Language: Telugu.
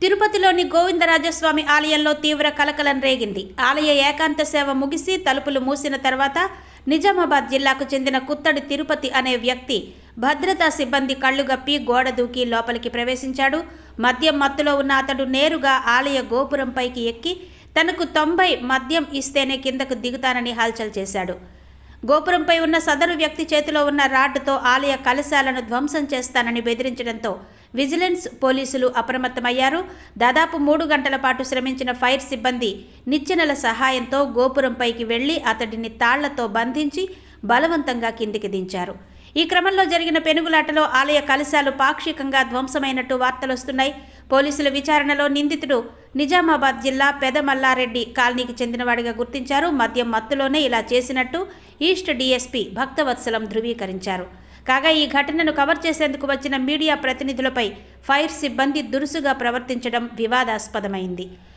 తిరుపతిలోని గోవిందరాజస్వామి ఆలయంలో తీవ్ర కలకలం రేగింది. ఆలయ ఏకాంత సేవ ముగిసి తలుపులు మూసిన తర్వాత నిజామాబాద్ జిల్లాకు చెందిన కుత్తడి తిరుపతి అనే వ్యక్తి భద్రతా సిబ్బంది కళ్లుగప్పి గోడ దూకి లోపలికి ప్రవేశించాడు. మద్యం మత్తులో ఉన్న అతడు నేరుగా ఆలయ గోపురంపైకి ఎక్కి తనకు 90 మద్యం ఇస్తేనే కిందకు దిగుతానని హల్చల్ చేశాడు. గోపురంపై ఉన్న సదరు వ్యక్తి చేతిలో ఉన్న రాడ్డుతో ఆలయ కలశాలను ధ్వంసం చేస్తానని బెదిరించడంతో విజిలెన్స్ పోలీసులు అప్రమత్తమయ్యారు. దాదాపు 3 గంటల పాటు శ్రమించిన ఫైర్ సిబ్బంది నిచ్చెనల సహాయంతో గోపురంపైకి వెళ్లి అతడిని తాళ్లతో బంధించి బలవంతంగా కిందికి దించారు. ఈ క్రమంలో జరిగిన పెనుగులాటలో ఆలయ కలశాలు పాక్షికంగా ధ్వంసమైనట్టు వార్తలొస్తున్నాయి. పోలీసుల విచారణలో నిందితుడు నిజామాబాద్ జిల్లా పెదమల్లారెడ్డి కాలనీకి చెందినవాడిగా గుర్తించారు. మద్యం మత్తులోనే ఇలా చేసినట్టు ఈస్ట్ డీఎస్పీ భక్తవత్సలం ధృవీకరించారు. కాగా ఈ ఘటనను కవర్ చేసేందుకు వచ్చిన మీడియా ప్రతినిధులపై ఫైర్ సిబ్బంది దురుసుగా ప్రవర్తించడం వివాదాస్పదమైంది.